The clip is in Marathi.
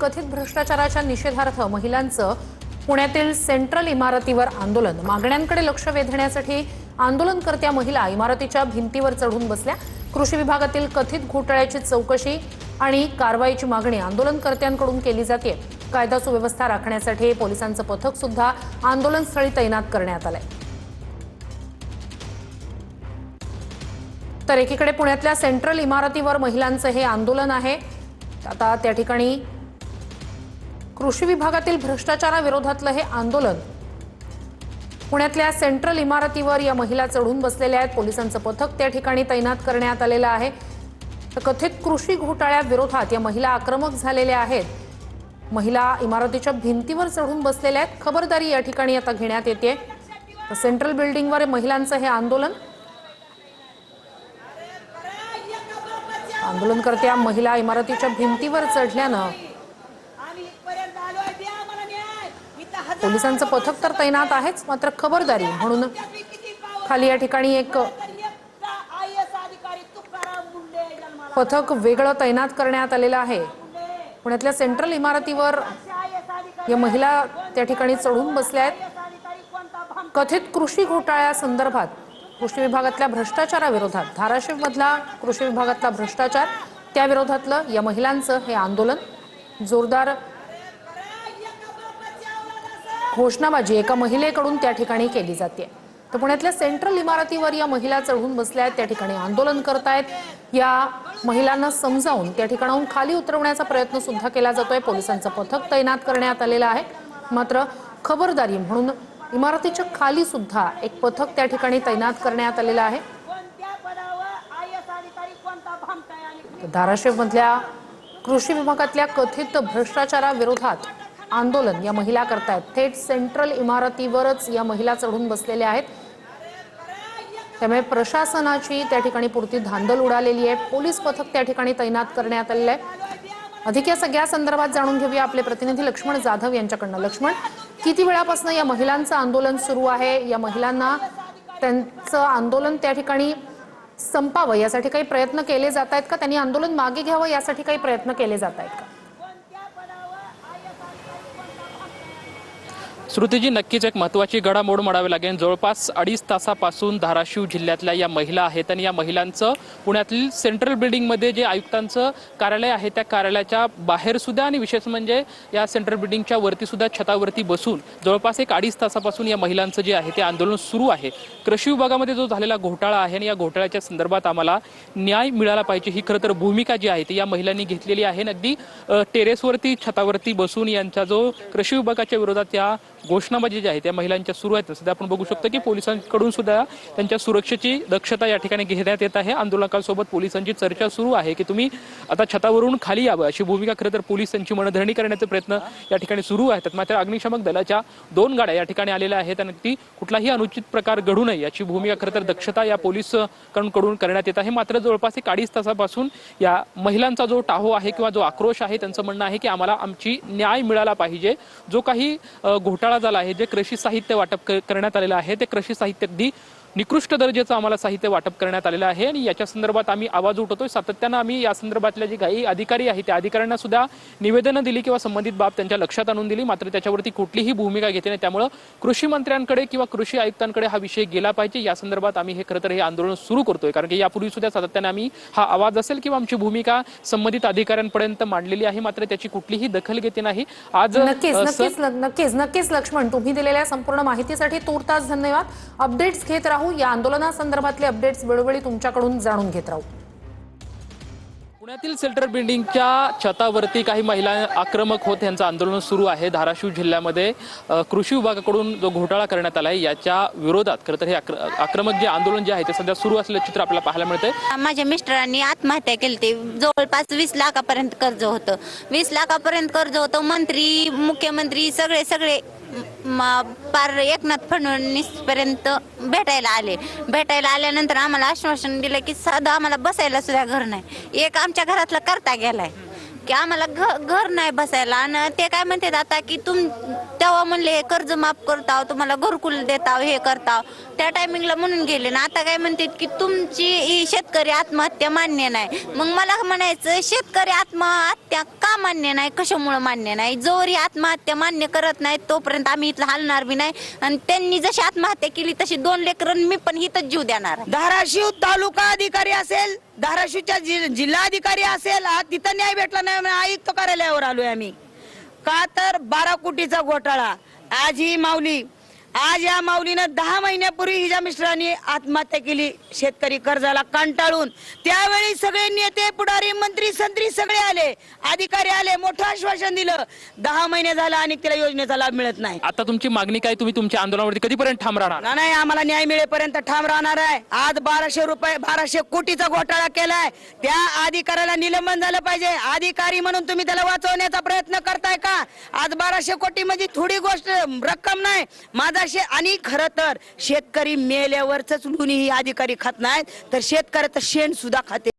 कथित भ्रष्टाचाराच्या निषेधार्थ महिलांचं पुण्यातील सेंट्रल इमारतीवर आंदोलन। मागण्यांकडे लक्ष वेधण्यासाठी आंदोलनकर्त्या महिला इमारतीच्या भिंतीवर चढून बसल्या। कृषी विभागातील कथित घोटाळ्याची चौकशी आणि कारवाईची मागणी आंदोलनकर्त्यांकडून केली जाते। कायदा सुव्यवस्था राखण्यासाठी पोलिसांचं पथक सुद्धा आंदोलनस्थळी तैनात करण्यात आलंय। तर एकीकडे पुण्यातल्या सेंट्रल इमारतीवर महिलांचं हे आंदोलन आहे। आता त्या ठिकाणी कृषी विभागातील भ्रष्टाचाराविरोधातलं हे आंदोलन। पुण्यातल्या सेंट्रल इमारतीवर या महिला चढून बसलेल्या आहेत। पोलिसांचं पथक त्या ठिकाणी तैनात करण्यात आलेलं आहे। कथित कृषी घोटाळ्याविरोधात या महिला आक्रमक झालेल्या आहेत। महिला इमारतीच्या भिंतीवर चढून बसलेल्या आहेत। खबरदारी या ठिकाणी आता घेण्यात येते। सेंट्रल बिल्डिंगवर महिलांचं हे आंदोलन। आंदोलनकर्त्या महिला इमारतीच्या भिंतीवर चढल्यानं पोलिसांचं पथक तर तैनात आहेच, मात्र खबरदारी म्हणून खाली या ठिकाणी एक पथक वेगळं तैनात करण्यात आलेलं आहे। पुण्यातल्या सेंट्रल इमारतीवर या महिला त्या ठिकाणी चढून बसल्या आहेत। कथित कृषी घोटाळ्यासंदर्भात कृषी विभागातल्या भ्रष्टाचाराविरोधात, धाराशिवमधला कृषी विभागातला भ्रष्टाचार त्याविरोधातलं या महिलांचं हे आंदोलन। जोरदार घोषणाबाजी एका महिलेकडून त्या ठिकाणी केली जाते। तर पुण्यातल्या सेंट्रल इमारतीवर या महिला चढून बसल्या आहेत, त्या ठिकाणी आंदोलन करतायत। या महिलांना समजावून त्या ठिकाणाहून खाली उतरवण्याचा प्रयत्न सुद्धा केला जातोय। पोलिसांचं पथक तैनात करण्यात आलेलं आहे, मात्र खबरदारी म्हणून इमारतीच्या खाली सुद्धा एक पथक त्या ठिकाणी तैनात करण्यात आलेलं आहे। धाराशिवमधल्या कृषी विभागातल्या कथित भ्रष्टाचाराविरोधात आंदोलन या महिला करतायत। थेट सेंट्रल इमारतीवरच या महिला चढून बसलेल्या आहेत, त्यामुळे प्रशासनाची त्या ठिकाणी पुरती धांदल उडालेली आहे। पोलीस पथक त्या ठिकाणी तैनात करण्यात आलेलं आहे। अधिक या सगळ्या संदर्भात जाणून घेऊया आपले प्रतिनिधी लक्ष्मण जाधव यांच्याकडनं। लक्ष्मण, किती वेळापासून या महिलांचं आंदोलन सुरू आहे? या महिलांना त्यांचं आंदोलन त्या ठिकाणी संपावं यासाठी काही प्रयत्न केले जात आहेत का? त्यांनी आंदोलन मागे घ्यावं यासाठी काही प्रयत्न केले जात आहेत का? श्रुतीजी, नक्कीच एक महत्त्वाची घडामोड म्हणावी लागेल। जवळपास 2.5 तासापासून धाराशिव जिल्ह्यातल्या या महिला आहेत आणि या महिलांचं पुण्यातील सेंट्रल बिल्डिंगमध्ये जे आयुक्तांचं कार्यालय आहे त्या कार्यालयाच्या बाहेर सुद्धा आणि विशेष म्हणजे या सेंट्रल बिल्डिंगच्या वरती सुद्धा छतावरती बसून जवळपास 2.5 तासापासून या महिलांचं जे आहे ते आंदोलन सुरू आहे। कृषी विभागामध्ये जो झालेला घोटाळा आहे आणि या घोटाळ्याच्या संदर्भात आम्हाला न्याय मिळाला पाहिजे ही खरं तर भूमिका जी आहे ती या महिलांनी घेतलेली आहे। अगदी टेरेसवरती छतावरती बसून यांचा जो कृषी विभागाच्या विरोधात या घोषणाबाजी जी आहे त्या महिलांच्या सुरू आहेत। सध्या आपण बघू शकतो की पोलिसांकडून सुद्धा त्यांच्या सुरक्षेची दक्षता या ठिकाणी घेण्यात येत आहे। आंदोलकांसोबत पोलिसांची चर्चा सुरू आहे की तुम्ही आता छतावरून खाली यावं अशी भूमिका खरं तर पोलिसांची मनधरणी करण्याचे प्रयत्न या ठिकाणी सुरू आहेत। मात्र अग्निशमक दलाच्या 2 गाड्या या ठिकाणी आलेल्या आहेत आणि ती कुठलाही अनुचित प्रकार घडू नये याची भूमिका खरं तर दक्षता या पोलिसांकडून करण्यात येत आहे। मात्र जवळपास 2.5 तासापासून या महिलांचा जो टाहो आहे किंवा जो आक्रोश आहे त्यांचं म्हणणं आहे की आम्हाला आमची न्याय मिळाला पाहिजे। जो काही घोटाळा झाला आहे, जे कृषी साहित्य वाटप करण्यात आलेलं आहे ते कृषी साहित्य अगदी निकृष्ट दर्जाचं आम्हाला साहित्य वाटप करण्यात आलेलं आहे आणि याच्या संदर्भात आम्ही आवाज उठवतोय। सातत्यानं आम्ही या संदर्भातल्या जे काही अधिकारी आहेत त्या अधिकाऱ्यांना सुद्धा निवेदनं दिली किंवा संबंधित बाब त्यांच्या लक्षात आणून दिली, मात्र त्याच्यावरती कुठलीही भूमिका घेतली नाही। त्यामुळे कृषी मंत्र्यांकडे किंवा कृषी आयुक्तांकडे हा विषय गेला पाहिजे या संदर्भात आम्ही हे खरं तर हे आंदोलन सुरू करतोय। कारण की यापूर्वी सुद्धा सातत्याने आम्ही हा आवाज असेल किंवा आमची भूमिका संबंधित अधिकाऱ्यांपर्यंत मांडलेली आहे, मात्र त्याची कुठलीही दखल घेते नाही। आज नक्कीच लक्ष्मण, तुम्ही दिलेल्या संपूर्ण माहितीसाठी तूर्तास धन्यवाद। अपडेट्स घेत राहू, या आंदोलनासंदर्भातले अपडेट्स वेळोवेळी तुमच्याकडून जाणून घेत राहू। पुण्यातील सेंट्रल बिल्डिंगच्या छतावरती काही महिला आक्रमक होत यांचं आंदोलन सुरू आहे। धाराशिव जिल्ह्यामध्ये कृषी विभागाकडून जो घोटाळा करण्यात आला आहे याच्या विरोधात खरं तर हे आक्रमक जे आंदोलन जे आहे ते सध्या सुरू असलेलं चित्र आपल्याला पाहायला मिळतंय। माझ्या मिस्टरांनी आत्महत्या केली, ते जवळपास 20 लाखापर्यंत कर्ज होतं। 20 लाखापर्यंत कर्ज होतं। मंत्री, मुख्यमंत्री सगळे पार एकनाथ फडणवीस पर्यंत भेटायला आल्यानंतर आम्हाला आश्वासन दिलं की साधं आम्हाला बसायला सुद्धा घर नाही। एक आमच्या घरातला करता गेलाय की आम्हाला घर नाही बसायला. आणि ते काय म्हणतात आता की तेव्हा म्हणले हे कर्ज माफ करताव, तुम्हाला घरकुल देताव, हे करताव, त्या टायमिंगला म्हणून गेले ना. आता काय म्हणतात की तुमची ही शेतकरी आत्महत्या मान्य नाही. मग मला म्हणायचं शेतकरी आत्महत्या का मान्य नाही, कशामुळे मान्य नाही? जोवर ही आत्महत्या मान्य करत नाही तोपर्यंत आम्ही इथलं हलणार बी नाही. आणि त्यांनी जशी आत्महत्या केली तशी 2 लेकरं मी पण इथंच जीव देणार. धाराशिव तालुका अधिकारी असेल, धाराशिवच्या जिल्हाधिकारी असेल, आज तिथं न्याय भेटला नाही म्हणून आयुक्त कार्यालयावर आलोय आम्ही. का तर 12 कोटीचा घोटाळा. आज या माऊलीनं 10 महिन्यापूर्वी हिच्या मिस्टरांनी आत्महत्या केली शेतकरी कर्जाला कंटाळून. त्यावेळी सगळे नेते, पुढारी, मंत्री, संत्री सगळे आले, अधिकारी आले, मोठं आश्वासन दिलं. 10 महिने झालं आणि तिला योजनेचा लाभ मिळत नाही. आता तुमची मागणी काय? तुम्ही तुमच्या आंदोलनावरती कधीपर्यंत ठाम राहणार? नाही, आम्हाला न्याय मिळेपर्यंत ठाम राहणार आहे. आज 1200 कोटीचा घोटाळा केलाय. त्या अधिकाऱ्याला निलंबन झालं पाहिजे. अधिकारी म्हणून तुम्ही त्याला वाचवण्याचा प्रयत्न करताय का? आज 1200 कोटी म्हणजे थोडी गोष्ट रक्कम नाही. माझा आणि खरं तर शेतकरी मेल्यावरच लुणी ही अधिकारी खात नाहीत, तर शेतकऱ्याचं शेण सुद्धा खाते.